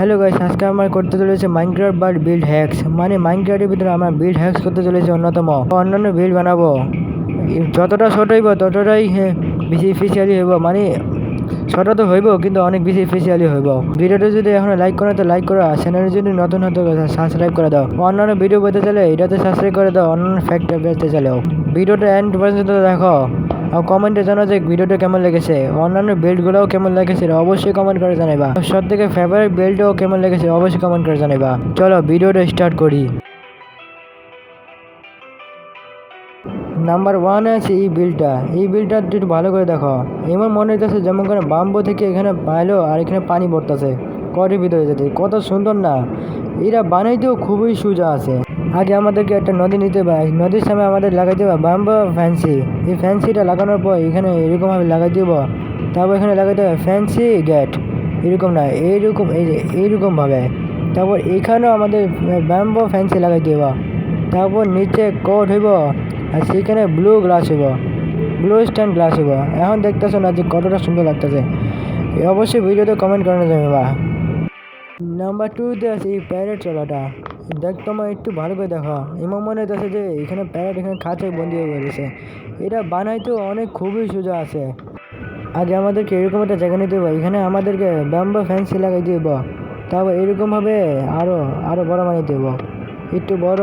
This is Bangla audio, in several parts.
হ্যালো গাইস, আজকে আমরা করতে চলেছি মাইনক্রাফট বাট বিল্ড হ্যাক্স। মানে মাইনক্রাফটের ভিতরে আমরা বিল্ড হ্যাক্স করতে চলেছি অন্যতম অন্যান্য বিল্ড বানাবো। যতটা ছোট হইব ততটাই বেশি স্পেশালি হইব। মানে ছোট তো হইব কিন্তু অনেক বেশি স্পেশালি হইব। ভিডিওটা যদি এখনো লাইক করো তো লাইক করো, চ্যানেলে যদি নতুন হতে সাবস্ক্রাইব করে দাও। অন্যান্য ভিডিও পেতে চাইলে এটাতে সাবস্ক্রাইব করে দাও। অন্যান্য ফ্যাক্ট পেতে চাইলেও ভিডিওটা এন্ড পর্যন্ত দেখো আর কমেন্টে জানাও যে ভিডিওটা কেমন লেগেছে। অন্যান্য বেল্টগুলোও কেমন লেগেছে অবশ্যই কমেন্ট করে জানাইবা। সব থেকে ফেভারিট বেল্টও কেমন লেগেছে অবশ্যই কমেন্ট করে জানাইবা। চলো ভিডিওটা স্টার্ট করি। নাম্বার 1 আছে এই বিলটা একটু ভালো করে দেখো। এমন মনে হইতেছে যেমন করে বাম্বু থেকে এখানে পাইলো আর এখানে পানি পড়তেছে কটের ভিতরে যেতে। কত সুন্দর না! এরা বানাইতেও খুবই সোজা আছে। আগে আমাদেরকে একটা নদী নিতে হবে, নদীর সামনে আমাদের লাগাইতে হবে বাম্বু ফ্যান্সি। এই ফ্যান্সিটা লাগানোর পর এখানে এরকমভাবে লাগাই দিব। তারপর এখানে লাগাইতে হবে ফ্যান্সি গেট। এরকম না, এইরকম এই যে এইরকমভাবে। তারপর এখানেও আমাদের ব্যাম্বো ফ্যান্সি লাগাই দিব। তারপর নিচে কোট হইব আর সেখানে ব্লু গ্লাস হইব, ব্লু স্ট্যান্ড গ্লাস হইব। এখন দেখতেছো না যে কতটা সুন্দর লাগতেছে? অবশ্যই ভিডিওতে কমেন্ট করে যাবে বা। নাম্বার 2তে আছে এই প্যারেট চলাটা। দেখ তোমার একটু ভালো করে দেখো। এমন মনে হইতেছে যে এখানে প্যারেট এখানে খাঁচায় বন্দি হয়ে গেছে। এটা বানাইতেও অনেক খুবই সোজা আছে। আগে আমাদেরকে এরকম একটা জায়গা নিতে হবে, এখানে আমাদেরকে ব্যাম্বো ফ্যান্সি লাগাই দিব। তারপর এরকমভাবে আরও বড় বানাইতে হবে, একটু বড়।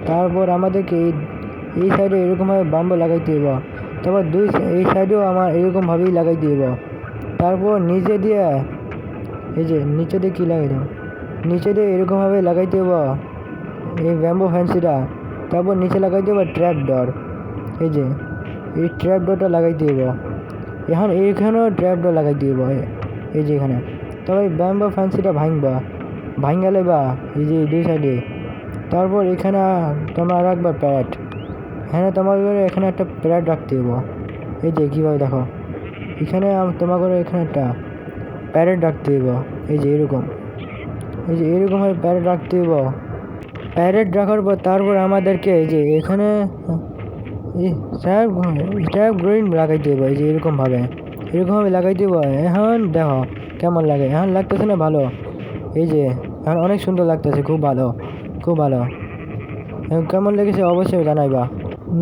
তারপর আমাদেরকে এই সাইডে এরকমভাবে বাম্বু লাগাইতে হইব। তারপর এই সাইডেও আমার এরকমভাবেই লাগাইতে হইব। তারপর নিচে দিয়ে এই যে নিচে দিয়ে কী লাগাই দেবো, নিচে দিয়ে এরকমভাবে লাগাইতে হইব এই ব্যাম্বো ফ্যান্সিটা। তারপর নিচে লাগাইতে হইব ট্র্যাপ ডোর। এই যে এই ট্র্যাপ ডোরটা লাগাইতে হইব। এখন এইখানেও ট্র্যাপ ডোর লাগাইতে হইব এই যে এখানে। তারপর এই ব্যাম্বো ফ্যান্সিটা ভাঙ্গালে বা এই যে দুই সাইডে। তারপর এখানে তোমরা রাখবা প্যাট। হ্যাঁ, তোমাদের এখানে একটা প্যারেট রাখতে হবে। এই যে কীভাবে দেখো, এখানে তোমাদের এখানে একটা প্যারেট রাখতে হবে। এই যে এরকম, এই যে এরকমভাবে প্যারেট রাখতে হবে। প্যারেট রাখার পর তারপর আমাদেরকে এই যে এখানে স্ট্যাপ গ্রিন লাগাইতে হবে। এই যে এরকমভাবে লাগাইতে হবে। এখন দেখো কেমন লাগে। এখন লাগতেছে না ভালো? এই যে এখন অনেক সুন্দর লাগতেছে, খুব ভালো, খুব ভালো। কেমন লেগেছে অবশ্যই জানাইবা।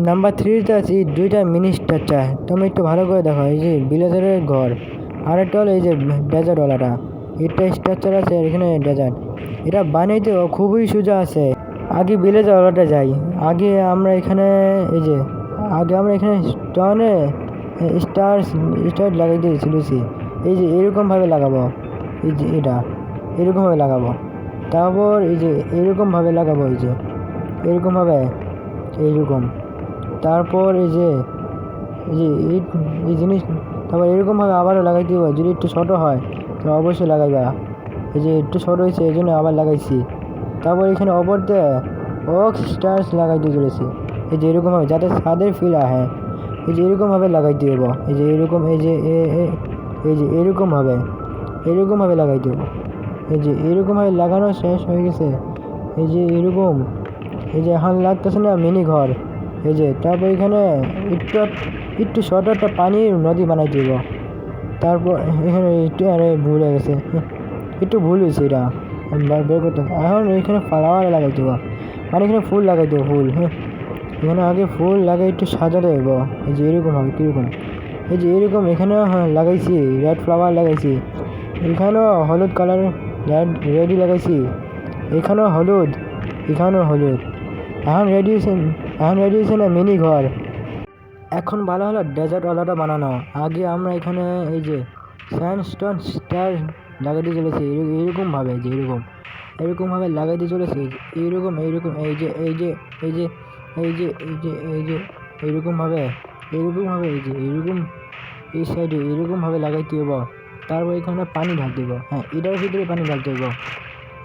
নাম্বার 3তে আছে দুইটা মিনি স্ট্রাকচার। তুমি একটু ভালো করে দেখো। এই যে ভিলেজারের ঘর, আর একটা হলো এই যে ডেজার্টওয়ালাটা। এটা স্ট্রাকচার আছে এখানে ডেজার্ট। এটা বানাইতেও খুবই সোজা আছে। আগে ভিলেজারওয়ালাটা যাই। আগে আমরা এখানে স্টোনে স্টার লাগাই দিয়েছি। এই যে এরকমভাবে লাগাবো, এই যে এটা এরকমভাবে লাগাবো। তারপর এই যে এরকমভাবে লাগাবো, এই যে এরকমভাবে এইরকম। তারপর এই যে এই জিনিস তারপর এরকমভাবে আবারও লাগাই দিব। যদি একটু ছোটো হয় তো অবশ্যই লাগাইবা। এই যে একটু ছোটো হয়েছে এই জন্য আবার লাগাইছি। তারপর এখানে অপর দিয়ে স্টার্স লাগাইতে চলেছি। এই যে এরকমভাবে যাতে ছাদের ফিল আহে। এই যে এরকমভাবে লাগাইতে হবো। এই যে এরকম এই যে এরকমভাবে লাগাইতে হবো। এই যে এরকমভাবে লাগানো শেষ হয়ে গেছে। এই যে এরকম, এই যে এখন লাগতেছে না মিনি ঘর। এই যে তারপর এখানে একটু ছোট একটা পানির নদী বানাই দিব। তারপর এখানে একটু ভুল হয়ে গেছে, একটু ভুল হয়েছে এটা বের করতে। এখন এখানে ফ্লাওয়ার লাগাই দেবো, মানে এখানে ফুল লাগাই দেবো, ফুল। এখানে আগে ফুল লাগাই একটু সাজাতে দেব। এই যে এরকম হবে কীরকম, এই যে এরকম এখানেও লাগাইছি রেড ফ্লাওয়ার লাগাইছি। এখানেও হলুদ কালার রেডি লাগাইছি। এখানেও হলুদ, এখানেও হলুদ। এখন রেডি হয়েছে না মিনি ঘর। এখন ভালো হলো ডেজার্টওয়ালাটা বানানো। আগে আমরা এখানে এই যে স্যান্ডস্টোন স্টার লাগাইতে চলেছি এরকমভাবে, যে এরকমভাবে লাগাইতে চলেছি। এইরকম এইরকমভাবে এইরকম এই সাইডে এরকমভাবে লাগাইতে হবো। তারপর এখানে পানি ঢালতে হবো। হ্যাঁ, এটার ভিতরে পানি ঢালতে হবো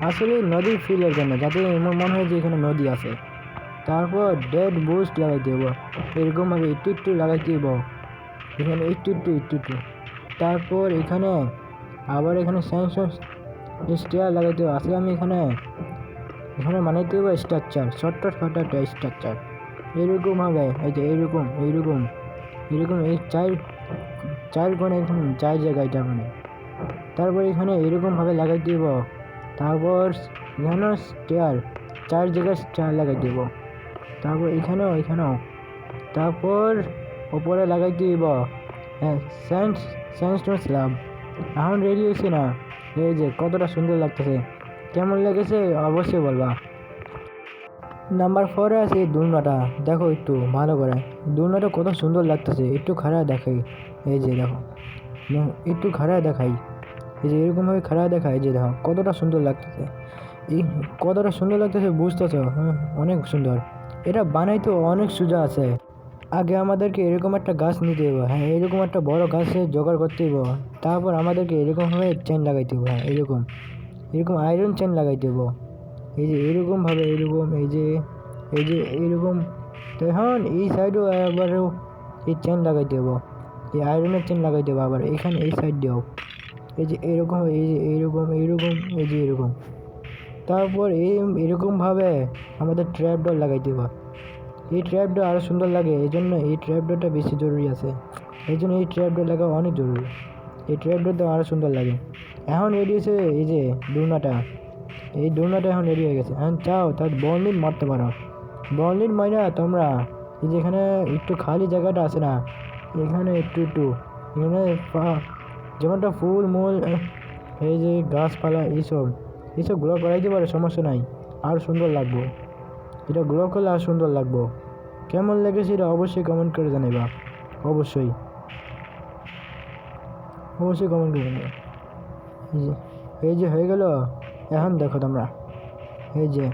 আসলে নদীর ফিলের জন্য, যাতে মনে হয় যে এখানে নদী আছে। তারপর ডেড বুস্ট লাগাইতে হবো এরকমভাবে একটু লাগাইতে হবো। এখানে একটু। তারপর এখানে আবার এখানে স্টেয়ার লাগাইতে হবে। আসলে আমি এখানে বানাইতে হবে স্ট্রাকচার, ছোট্ট একটা স্ট্রাকচার এরকমভাবে। এই যে এরকম এই চার কোণে এখানে চার জায়গায় মানে। তারপর এখানে এরকমভাবে লাগাইতে হবে তারপর এখানেও স্টেয়ার, 4 জায়গায় স্টেয়ার লাগাই দেবো। তারপর এখানেও তারপর ওপরে লাগাই দিব হ্যাঁ স্যান্ডস্টোন স্ল্যাব। এখন রেডি হয়েছে না? এই যে কতটা সুন্দর লাগতেছে, কেমন লেগেছে অবশ্যই বলবা। নাম্বার 4-এ আছে এই দোলনাটা, দেখো একটু ভালো করে, দোলনাটা কত সুন্দর লাগতেছে, একটু খাড়া দেখাই। এই যে দেখো, একটু খাড়া দেখাই, এই যে এরকমভাবে খাড়া দেখায়, এই যে দেখো কতটা সুন্দর লাগতেছে। এই কতটা সুন্দর লাগতেছে বুঝতেছো? হ্যাঁ, অনেক সুন্দর। এটা বানাইতে অনেক সোজা আছে। আগে আমাদেরকে এরকম একটা গাছ নিতে হবে, হ্যাঁ এরকম একটা বড় গাছে জোগাড় করতে হবে। তারপর আমাদেরকে এরকমভাবে চেন লাগাইতে হবে, হ্যাঁ এরকম আয়রন চেন লাগাইতে হবে। এই যে এরকমভাবে এইরকম। তখন এই সাইডেও আবারও এই চেন লাগাইতে হবে, এই আয়রনের চেন লাগাইতে হবে আবার এখানে এই সাইড দিয়েও। এই যে এরকম, এই যে এরকম। তারপর এরকমভাবে আমাদের ট্র্যাপ ডোর লাগাইতে হবে। এই ট্র্যাপ ডোর আরও সুন্দর লাগে, এই জন্য এই ট্র্যাপ ডোরটা বেশি জরুরি আছে। এই জন্য এই ট্র্যাপ ডোর লাগা অনেক জরুরি। এই ট্র্যাপ ডোর আরও সুন্দর লাগে। এখন রেডি হয়েছে এই যে দোলনাটা, এই দোলনাটা এখন রেডি হয়ে গেছে। এখন চাও তার বর্ণিট মারতে পারো, বর্ণিট মাইরা তোমরা এই যে এখানে একটু খালি জায়গাটা আছে না, এখানে একটু এখানে যেমনটা ফুল মূল এই যে গাছপালা এইসব গ্রো করাইতে পারে, সমস্যা নাই, আর সুন্দর লাগবো। এটা গ্রো করলে আর সুন্দর লাগবো। কেমন লেগেছে এটা অবশ্যই কমেন্ট করে জানাইবা, অবশ্যই কমেন্ট করে জানাইবা। এই যে হয়ে গেল। এখন দেখো তোমরা, এই যে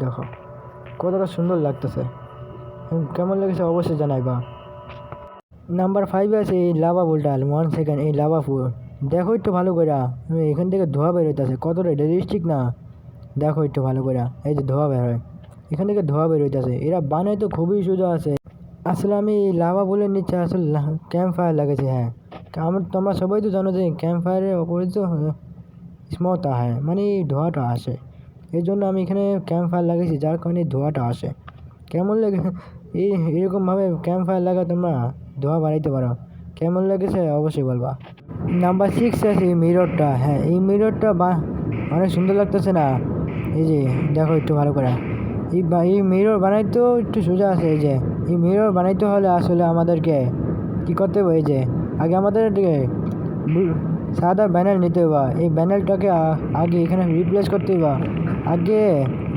দেখো কতটা সুন্দর লাগতেছে, কেমন লেগেছে অবশ্যই জানাইবা। নাম্বার 5-এ আছে এই লাভা পোর্টাল, 1 সেকেন্ড এই লাভা ফুল, দেখো একটু ভালো করে, এখান থেকে ধোয়া বেরোইতেছে, কতটা রিয়েলিস্টিক না? দেখো একটু ভালো করে, এই যে ধোয়া বের হয়, এখান থেকে ধোয়া বেরোইতেছে। এরা বানাই তো খুবই সোজা আছে। আসলে আমি এই লাভা ফুলের নিচে আসলে ক্যাম্প ফায়ার লাগাইছি, হ্যাঁ তোমরা সবাই তো জানো যে ক্যাম্প ফায়ারের ওপরে তো স্মোক হয়, মানে ধোঁয়াটা আসে, এই জন্য আমি এখানে ক্যাম্প ফায়ার লাগাইছি, যার কারণে ধোঁয়াটা আসে। কেমন লাগে এরকমভাবে ক্যাম্প ফায়ার লাগা তোমরা ধোঁয়া বাড়াইতে পারো, কেমন লেগেছে অবশ্যই বলবা। নাম্বার 6 আছে এই মিররটা, হ্যাঁ এই মিররটা অনেক সুন্দর লাগতেছে না? এই যে দেখো একটু ভালো করে, এই মিরর বানাইতেও একটু সোজা আছে। এই যে এই মিরর বানাইতে হলে আসলে আমাদেরকে কী করতে হবে, এই যে আগে আমাদের সাদা ব্যানার নিতে হবে, এই ব্যানারটাকে আগে এখানে রিপ্লেস করতে হবে। আগে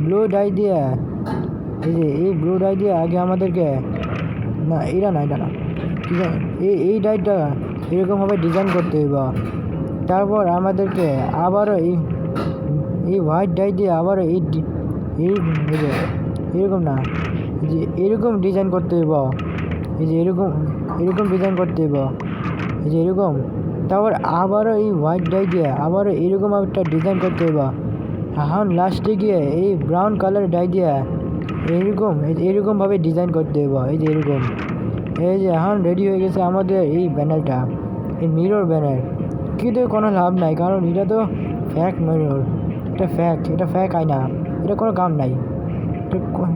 ব্লু ডাই দিয়ে, এই ব্লু ডাই দিয়ে আগে আমাদেরকে, না এটা না ঠিক আছে, এই ডাইটা এরকমভাবে ডিজাইন করতে হবে। তারপর আমাদেরকে আবারও এই হোয়াইট ডাই দিয়ে আবারও এরকম না, যে এরকম ডিজাইন করতে হইব, এই যে এরকম ডিজাইন করতে হইব, এই যে এরকম। তারপর আবারও এই হোয়াইট ডাই দিয়ে আবারও এরকম একটা ডিজাইন করতে হইব। এখন লাস্টে গিয়ে এই ব্রাউন কালার ডাই দিয়ে এরকমভাবে ডিজাইন করতে হইব, এই যে এরকম। এই যে এখন রেডি হয়ে গেছে আমাদের এই ব্যানারটা, এই মিরর ব্যানার। কিন্তু কোনো লাভ নাই, কারণ এটা তো ফ্যাক মিরর, এটা ফ্যাক আয়না, এটা কোনো কাম নাই,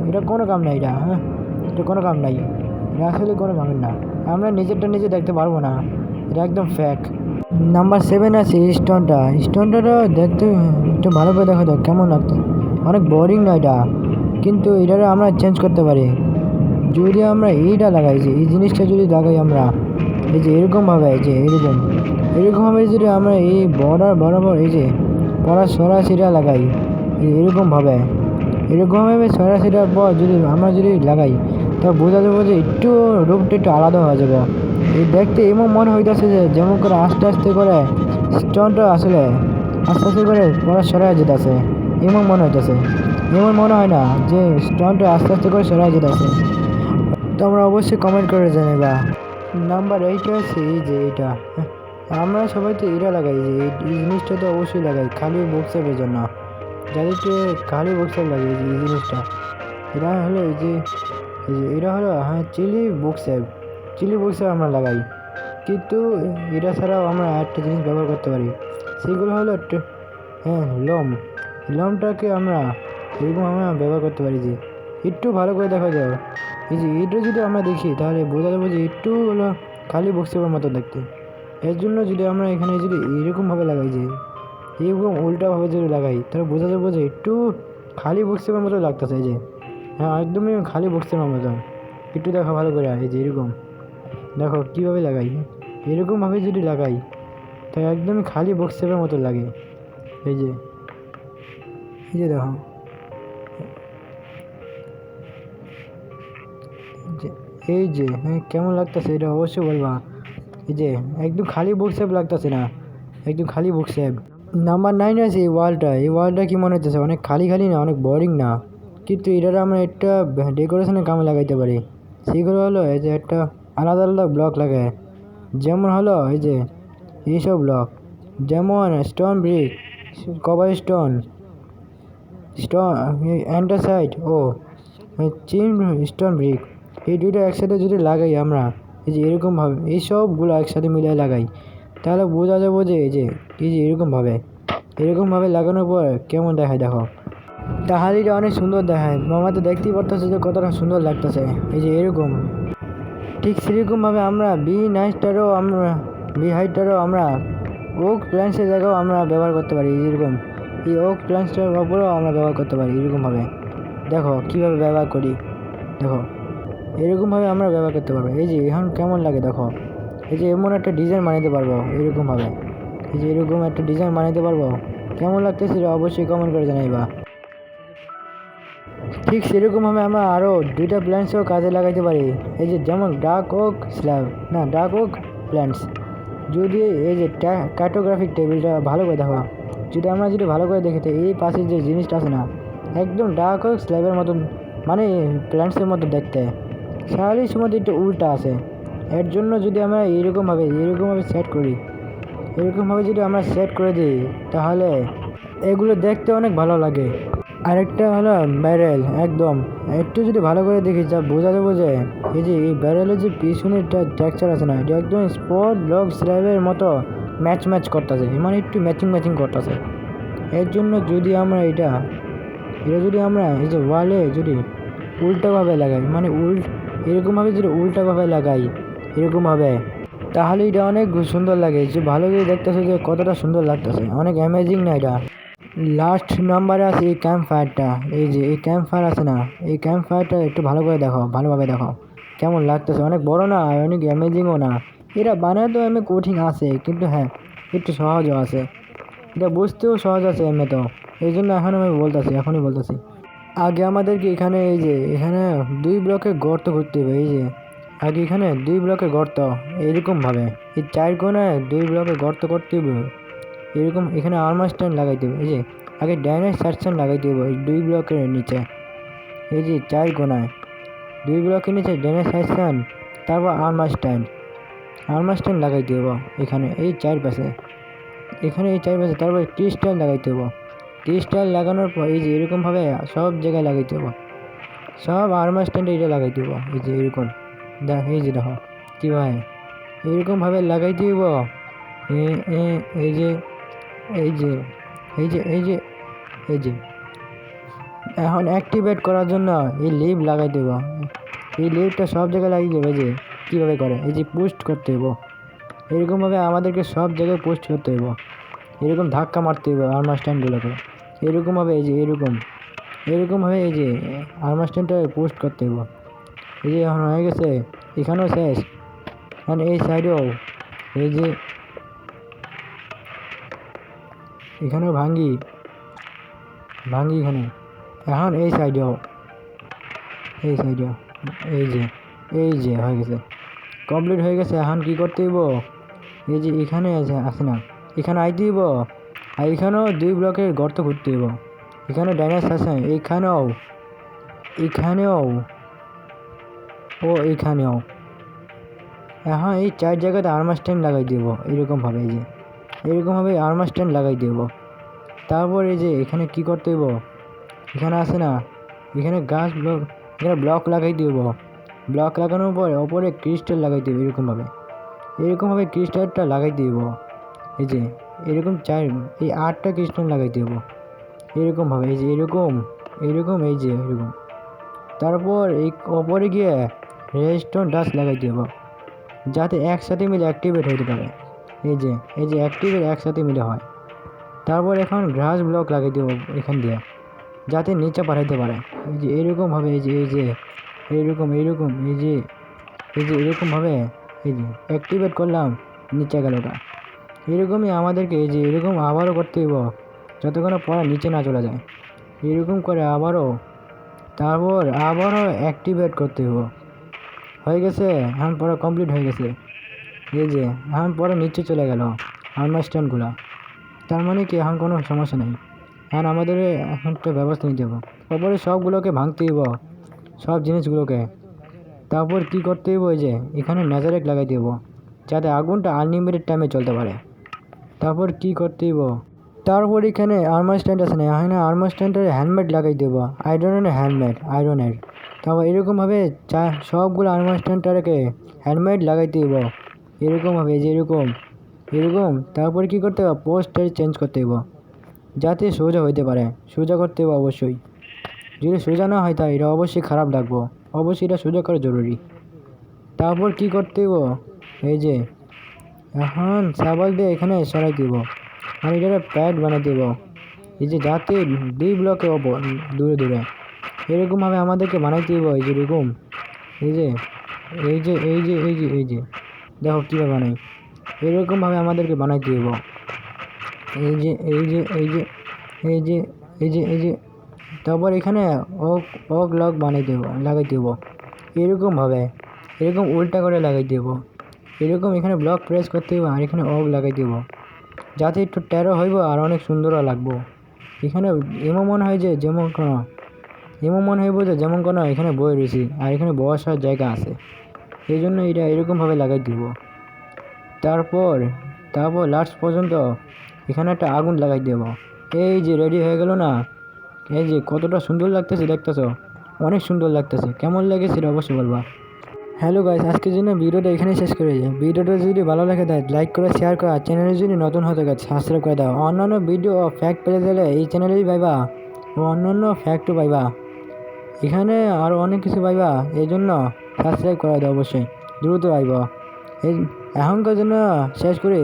এটা কোনো কাম নাই, হ্যাঁ এটা কোনো কাম নাই, এটা আসলে কোনো কামের না, আমরা নিজেরটা নিজে দেখতে পারবো না, এটা একদম ফ্যাক। নাম্বার 7 আছে স্টোনটা দেখতে একটু ভালো করে দেখো তো কেমন লাগতো, অনেক বোরিং না এটা, কিন্তু এটা আমরা চেঞ্জ করতে পারি যদি আমরা এইটা লাগাই, যে এই জিনিসটা যদি লাগাই আমরা, এই যে এরকমভাবে, যে এরকমভাবে যদি আমরা এই বর্ডার বরাবর এই যে সরাসিটা লাগাই, এরকমভাবে সরাসিটার পর আমরা যদি লাগাই, তা বোঝা যাবে যে একটু রূপটা একটু আলাদা হয়ে যাবে। এই দেখতে এমন মনে হইতেছে যে যেমন করে আস্তে আস্তে করে স্টোনটা আসলে আস্তে করে পড়া সরাই যেতেছে, এমন মনে হইতেছে। এমন মনে হয় না যে স্টোনটা আস্তে আস্তে করে সরাই যেতেছে? তোমরা অবশ্যই কমেন্ট করে জানাবা। নাম্বার 8 আছে এই যে এটা, আমরা সবাই তো এটা লাগাই, যে এই জিনিসটা তো অবশ্যই লাগাই খালি বক্সের জন্য, যাদেরকে খালি বক্সের লাগে এই জিনিসটা, এটা হলো এটা হলো হ্যাঁ চিলি বক্সে আমরা লাগাই। কিন্তু এটা ছাড়াও আমরা আরেকটা জিনিস ব্যবহার করতে পারি, সেগুলো হলো হ্যাঁ লমটাকে আমরা ব্যবহার করতে পারি। যে একটু ভালো করে দেখা যায়, এই যে এটা যদি আমরা দেখি তাহলে বোঝা যাবে যে একটু হলো খালি বক্সের মতো দেখতে। এর জন্য যদি আমরা এখানে যদি এরকমভাবে লাগাই, যে এরকম উল্টাভাবে যদি লাগাই তাহলে বোঝা যাবো যে একটু খালি বক্সের মতো লাগতেছে। এই যে হ্যাঁ, একদমই খালি বক্সের মতো। একটু দেখো ভালো করে, এই যে এরকম দেখো কীভাবে লাগাই। এরকমভাবে যদি লাগাই তাই একদমই খালি বক্সের মতো লাগে। এই যে দেখো, এই যে হ্যাঁ, কেমন লাগতেছে এটা অবশ্যই বলবা। এই যে একদম খালি বুক সেপ লাগতেছে না, একদম খালি বুক সেপ। নাম্বার 9 আছে এই ওয়ালটা কি মনে হচ্ছে অনেক খালি খালি না, অনেক বোরিং না, কিন্তু এটার আমরা একটা ডেকোরেশনের কামে লাগাইতে পারি। সেগুলো হলো এই যে একটা আলাদা আলাদা ব্লক লাগে, যেমন হলো এই যে এইসব ব্লক, যেমন stone brick, cover stone, stone অ্যান্টাসাইড ও চিন স্টোন ব্রিক, এই দুইটা একসাথে যদি লাগাই আমরা, এই যে এরকমভাবে এই সবগুলো একসাথে মিলিয়ে লাগাই, তাহলে বোঝা যাবো যে এই যে এরকমভাবে লাগানোর পর কেমন দেখায় দেখো। তাহলে এটা অনেক সুন্দর দেখায়, মামা তো দেখতেই পারতেছে যে কতটা সুন্দর লাগতেছে। এই যে এরকম ঠিক সেরকমভাবে আমরা বি হাইটটারও আমরা ওক প্ল্যান্টসের জায়গাও আমরা ব্যবহার করতে পারি। এরকম এই ওক প্ল্যান্টসটার ওপরেও আমরা ব্যবহার করতে পারি। এরকমভাবে দেখো কীভাবে ব্যবহার করি, দেখো এরকমভাবে আমরা ব্যবহার করতে পারবো। এই যে এখন কেমন লাগে দেখো, এই যে এমন একটা ডিজাইন বানাতে পারবো এরকমভাবে, এই যে এরকম একটা ডিজাইন বানাতে পারবো। কেমন লাগতেছে সেটা অবশ্যই কমেন্ট করে জানাইবা। ঠিক সেরকমভাবে আমরা আরও দুইটা প্ল্যান্টসও কাজে লাগাইতে পারি। এই যে যেমন ডার্ক ওক প্ল্যান্টস, যদি এই যে কার্টোগ্রাফিক টেবিলটা ভালো করে দেখো, যদি ভালো করে দেখি তো এই পাশের যে জিনিসটা আছে না, একদম ডার্ক ওক স্ল্যাবের মতন, মানে প্ল্যান্টসের মতো দেখতে, সারাই সময় একটু উল্টা আছে। এর জন্য যদি আমরা এরকমভাবে সেট করি, এরকমভাবে যদি আমরা সেট করে দিই, তাহলে এগুলো দেখতে অনেক ভালো লাগে। আরেকটা হলো ব্যারেল, একদম একটু যদি ভালো করে দেখি যা বোঝা যাবো যে এই যে এই ব্যারেলের যে পিছনের টেক্সচার আছে না, এটা একদম স্পট ব্লক স্ল্যাবের মতো ম্যাচ করতেছে, মানে একটু ম্যাচিং করতেছে। এর জন্য যদি আমরা এটা যদি আমরা এই যে ওয়ালে যদি উল্টাভাবে লাগাই, মানে এরকমভাবে যদি উল্টাভাবে লাগাই এরকমভাবে, তাহলে এটা অনেক সুন্দর লাগে। যে ভালো করে দেখতেছে যে কতটা সুন্দর লাগতেছে, অনেক অ্যামেজিং না এটা। লাস্ট নাম্বারে আছে এই ক্যাম্প ফায়ারটা, এই যে এই ক্যাম্প ফায়ার আছে না, এই ক্যাম্প ফায়ারটা একটু ভালোভাবে দেখো কেমন লাগতেছে। অনেক বড় না, অনেক অ্যামেজিংও না, এটা বানাতেও এমনি কঠিন আছে, কিন্তু হ্যাঁ একটু সহজও আছে, এটা বুঝতেও সহজ আছে এমনি তো। এই জন্য এখনই বলতেছি। আগে আমাদেরকে এখানে 2 ব্লকের গর্ত করতে হবে। এই যে আগে এখানে 2 ব্লকের গর্ত, এরকমভাবে এই 4 কোণায় 2 ব্লকের গর্ত করতে হবে। এরকম এখানে আর্মার স্ট্যান্ড লাগাইতে হবে। এই যে আগে ডাইনার সাকশন লাগাইতে হবে এই 2 ব্লকের নিচে, এই যে 4 কোণায় 2 ব্লকের নিচে ডাইনার সাকশন, তারপর আর্মার স্ট্যান্ড লাগাইতে হবে এখানে এই 4 পাশে, তারপর ক্রিস্টাল লাগাইতে হবে। ক্রিস্টাল লাগানোর পর এই যে এরকমভাবে সব জায়গায় লাগাইতে হবে, সব আর্মার স্ট্যান্ডে এটা লাগাইতে হবে। এই যে এরকম এই যে দেখো কীভাবে এরকমভাবে লাগাইতে হবে। এই যে এই যে এই যে এই যে এই যে এখন অ্যাক্টিভেট করার জন্য এই লিভ লাগাই দেবো, এই লিভটা সব জায়গায় লাগিয়ে দেবে। যে কীভাবে করে, এই যে পোস্ট করতে হইব, এরকমভাবে আমাদেরকে সব জায়গায় পোস্ট করতে হইব, এরকম ধাক্কা মারতে হইব আর্মার স্ট্যান্ডগুলোকে এরকমভাবে। এই যে এরকমভাবে এই যে আর্মার স্ট্যান্ডটা পোস্ট করতে হইব। এই যে এখন হয়ে গেছে, এখানেও শেষ, এখন এই সাইডেও এই যে এখানেও ভাঙ্গি এখানে, এখন এই সাইডেও এই যে হয়ে গেছে, কমপ্লিট হয়ে গেছে। এখন কী করতে হইব, এই যে এখানে আছে না, এখানে আইতে হইব, আর এখানেও 2 ব্লকের গর্ত করতে হইব। এখানে ডাইনাস আছে, এইখানেও ও এইখানেও। এখন এই 4 জায়গাতে আর্মার স্ট্যান্ড লাগাই দেব এরকমভাবে, এই যে এরকমভাবে আর্মার স্ট্যান্ড লাগাই দেব। তারপর এই যে এখানে কি করতে হইব, এখানে আছে না, এখানে এখানে ব্লক লাগাই দেব। ব্লক লাগানোর পর ওপরে ক্রিস্টাল লাগাই দেব এরকমভাবে ক্রিস্টালটা লাগাই দেব। এই যে এরকম এই 8টা ক্রিস্টাল লাগাই দেব এরকমভাবে, এই যে এরকম এই যে এরকম। তারপর এই ওপরে গিয়ে রেডস্টোন ডাস্ট লাগাই দেব, যাতে একসাথে মিলে অ্যাক্টিভেট হতে পারে। এই যে অ্যাক্টিভেট একসাথে মিলে হয়। তারপর এখন গ্রাস ব্লক লাগিয়ে দেবো এখান দিয়ে, যাতে নিচে পাঠাইতে পারে। এই যে এরকমভাবে, এইরকম এরকমভাবে অ্যাক্টিভেট করলাম, নিচে গেল ওটা। এরকমই আমাদেরকে এরকম আবারও করতে হইব, যতক্ষণ পড়া নিচে না চলে যায়। এরকম করে তারপর আবারও অ্যাক্টিভেট করতে হইব। হয়ে গেছে, এখন পড়া কমপ্লিট হয়ে গেছে। এখন পরে নিচে চলে গেল আর্মার স্ট্যান্ডগুলো। তার মানে কি এখন কোনো সমস্যা নেই। এখন আমাদের এখন একটা ব্যবস্থা নিতে হবে। তারপরে সবগুলোকে ভাঙতে হইব, সব জিনিসগুলোকে। তারপর কি করতে হইব, এখানে নেজারেক লাগাই দেবো, যাতে আগুনটা আনলিমিটেড টাইমে চলতে পারে। তারপর কি করতে হইব, তারপর এখানে আর্মার স্ট্যান্ড আছে না, এখানে আর্মার স্ট্যান্ডের হেলমেট লাগাই দেবো, আয়রনের। তারপর এরকমভাবে সবগুলো আর্মার স্ট্যান্ডটাকে হেলমেট লাগাইতে হইব, এরকমভাবে এরকম। তারপর কি করতে হবে, পোস্টটা চেঞ্জ করতে হইব, যাতে সোজা হইতে পারে। সোজা করতে হবে অবশ্যই, যদি সোজা না হয় তাই এটা অবশ্যই খারাপ লাগবো। অবশ্যই এটা সোজা করা জরুরি। তারপর কি করতে হইব, এখন সাবাল দিয়ে এখানে সরাই দিব, আর এটা প্যাড বানিয়ে দেব, যাতে 2 ব্লকে দূরে এরকমভাবে আমাদেরকে বানাইতে হইব। যেরকম দেখো কীভাবে বানাই, এরকমভাবে আমাদেরকে বানাইতে হইব। তারপর এখানে ওক লক লাগাইতে হইব, এরকমভাবে উল্টা করে লাগাই দেব। এখানে ব্লক প্রেস করতে হইব, আর এখানে ওক লাগাই দেব, যাতে একটু টেরো হইব আর অনেক সুন্দরও লাগবো। এখানে এমন মনে হয় যেমন কোনো এখানে বই রয়েছি, আর এখানে বসার জায়গা আছে, এই জন্য এটা এরকমভাবে লাগাই দিব। তারপর লাস্ট পর্যন্ত এখানে একটা আগুন লাগাই দেব। রেডি হয়ে গেল না, কতটা সুন্দর লাগতেছে, দেখতেছ? অনেক সুন্দর লাগতেছে। কেমন লেগেছে এটা অবশ্যই বলবা। হ্যালো গাইস, আজকের জন্য ভিডিওটা এখানে শেষ করে যাই। ভিডিওটা যদি ভালো লাগে তাই লাইক করে, শেয়ার করে, চ্যানেলে যদি নতুন হতে গেছে সাবস্ক্রাইব করে দাও। অন্যান্য ভিডিও ও ফ্যাক্ট পেতে গেলে এই চ্যানেলেই পাইবা, ও অন্যান্য ফ্যাক্টও পাইবা। এখানে আরও অনেক কিছু পাইবা, এই জন্য সাবস্ক্রাইব করে দাও অবশ্যই, দ্রুত পাইব। এখনকার জন্য শেষ করি,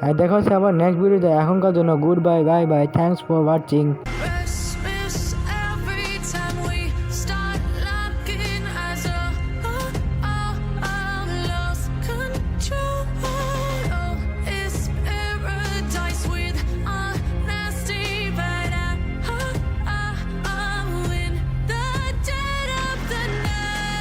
আর দেখা হচ্ছে আবার নেক্সট ভিডিওতে। এখনকার জন্য good bye, bye bye, thanks for watching.